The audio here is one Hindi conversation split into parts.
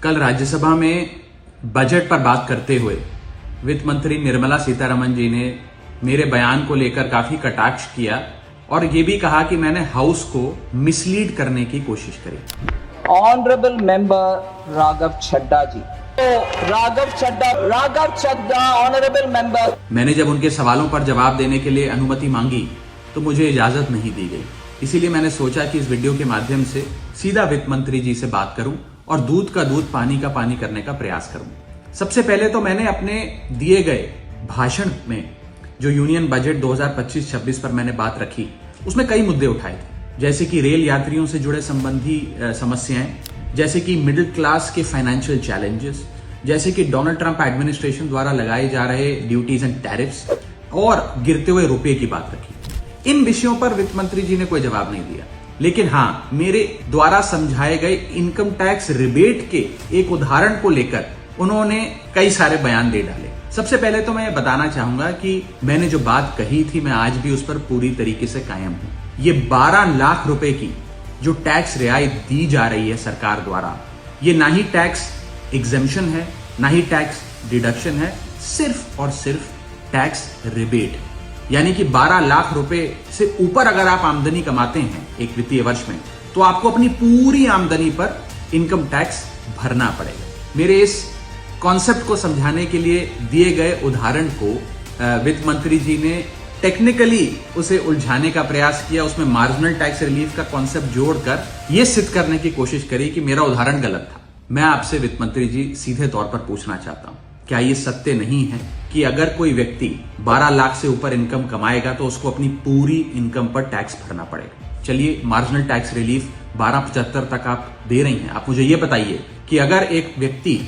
कल राज्यसभा में बजट पर बात करते हुए वित्त मंत्री निर्मला सीतारमण जी ने मेरे बयान को लेकर काफी कटाक्ष किया और ये भी कहा कि मैंने हाउस को मिसलीड करने की कोशिश करी। ऑनरेबल मेंबर राघव चड्ढा जी, राघव चड्ढा ऑनरेबल मेंबर। मैंने जब उनके सवालों पर जवाब देने के लिए अनुमति मांगी तो मुझे इजाजत नहीं दी गई। इसीलिए मैंने सोचा कि इस वीडियो के माध्यम से सीधा वित्त मंत्री जी से बात करूं और दूध का दूध पानी का पानी करने का प्रयास करूं। सबसे पहले तो मैंने अपने दिए गए भाषण में जो यूनियन बजट 2025-26 पर मैंने बात रखी उसमें कई मुद्दे उठाए थे, जैसे कि रेल यात्रियों से जुड़े संबंधी समस्याएं, जैसे कि मिडिल क्लास के फाइनेंशियल चैलेंजेस, जैसे कि डोनाल्ड ट्रंप एडमिनिस्ट्रेशन द्वारा लगाए जा रहे ड्यूटीज एंड टैरिफ्स और गिरते हुए रुपये की बात रखी। इन विषयों पर वित्त मंत्री जी ने कोई जवाब नहीं दिया, लेकिन हाँ, मेरे द्वारा समझाए गए इनकम टैक्स रिबेट के एक उदाहरण को लेकर उन्होंने कई सारे बयान दे डाले। सबसे पहले तो मैं बताना चाहूंगा कि मैंने जो बात कही थी मैं आज भी उस पर पूरी तरीके से कायम हूं। ये 12 लाख रुपए की जो टैक्स रियायत दी जा रही है सरकार द्वारा, ये ना ही टैक्स एग्जेम्पशन है ना ही टैक्स डिडक्शन है, सिर्फ और सिर्फ टैक्स रिबेट है। यानी कि 12 लाख रुपए से ऊपर अगर आप आमदनी कमाते हैं एक वित्तीय वर्ष में तो आपको अपनी पूरी आमदनी पर इनकम टैक्स भरना पड़ेगा। मेरे इस कॉन्सेप्ट को समझाने के लिए दिए गए उदाहरण को वित्त मंत्री जी ने टेक्निकली उसे उलझाने का प्रयास किया, उसमें मार्जिनल टैक्स रिलीफ का कॉन्सेप्ट जोड़कर यह सिद्ध करने की कोशिश करी कि मेरा उदाहरण गलत था। मैं आपसे वित्त मंत्री जी सीधे तौर पर पूछना चाहता हूं, क्या यह सत्य नहीं है कि अगर कोई व्यक्ति 12 लाख से ऊपर इनकम कमाएगा तो उसको अपनी पूरी इनकम पर टैक्स भरना पड़ेगा? चलिए, मार्जिनल टैक्स रिलीफ 1275 तक आप दे रही हैं। आप मुझे यह बताइए कि अगर एक व्यक्ति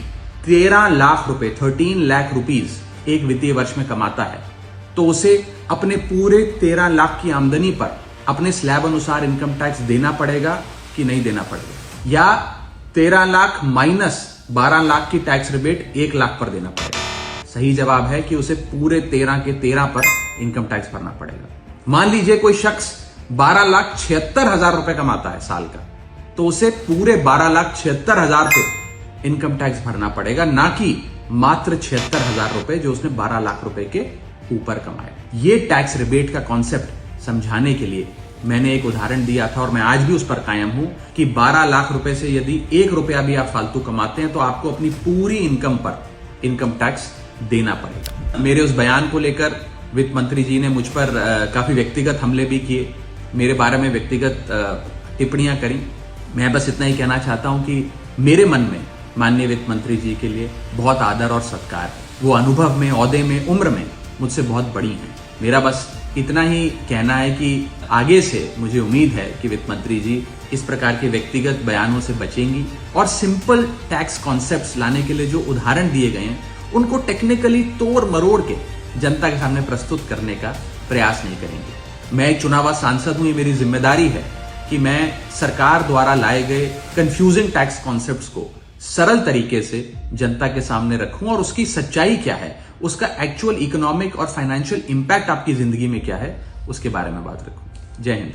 13 लाख रुपए 13 लाख रुपीज एक वित्तीय वर्ष में कमाता है तो उसे अपने पूरे 13 लाख की आमदनी पर अपने स्लैब अनुसार इनकम टैक्स देना पड़ेगा कि नहीं देना पड़ेगा, या 13 लाख माइनस 12 लाख की टैक्स रिबेट 1 लाख पर देना पड़ेगा? सही जवाब है कि उसे पूरे 13 के 13 पर इनकम टैक्स भरना पड़ेगा। मान लीजिए कोई शख्स 12,76,000 रुपए कमाता है साल का, तो उसे पूरे 12,76,000 पे इनकम टैक्स भरना पड़ेगा, ना कि मात्र 76,000 रुपए जो उसने 12 लाख रुपए के ऊपर कमाए। ये टैक्स रिबेट का कॉन्सेप्ट समझाने के लिए मैंने एक उदाहरण दिया था और मैं आज भी उस पर कायम हूं कि 12 लाख रुपए से यदि 1 रुपया भी आप फालतू कमाते हैं तो आपको अपनी पूरी इनकम पर इनकम टैक्स देना पड़ेगा। मेरे उस बयान को लेकर वित्त मंत्री जी ने मुझ पर काफी व्यक्तिगत हमले भी किए, मेरे बारे में व्यक्तिगत टिप्पणियां करी। मैं बस इतना ही कहना चाहता हूं कि मेरे मन में माननीय वित्त मंत्री जी के लिए बहुत आदर और सत्कार है। वो अनुभव में, ओहदे में, उम्र में मुझसे बहुत बड़ी हैं। मेरा बस इतना ही कहना है कि आगे से मुझे उम्मीद है कि वित्त मंत्री जी इस प्रकार के व्यक्तिगत बयानों से बचेंगी और सिंपल टैक्स कॉन्सेप्ट्स लाने के लिए जो उदाहरण दिए गए हैं उनको टेक्निकली तोड़ मरोड़ के जनता के सामने प्रस्तुत करने का प्रयास नहीं करेंगे। मैं एक चुनावा सांसद हूं, ये मेरी जिम्मेदारी है कि मैं सरकार द्वारा लाए गए कंफ्यूजिंग टैक्स कॉन्सेप्ट्स को सरल तरीके से जनता के सामने रखूं और उसकी सच्चाई क्या है, उसका एक्चुअल इकोनॉमिक और फाइनेंशियल इंपैक्ट आपकी जिंदगी में क्या है, उसके बारे में बात रखूं। जय हिंद।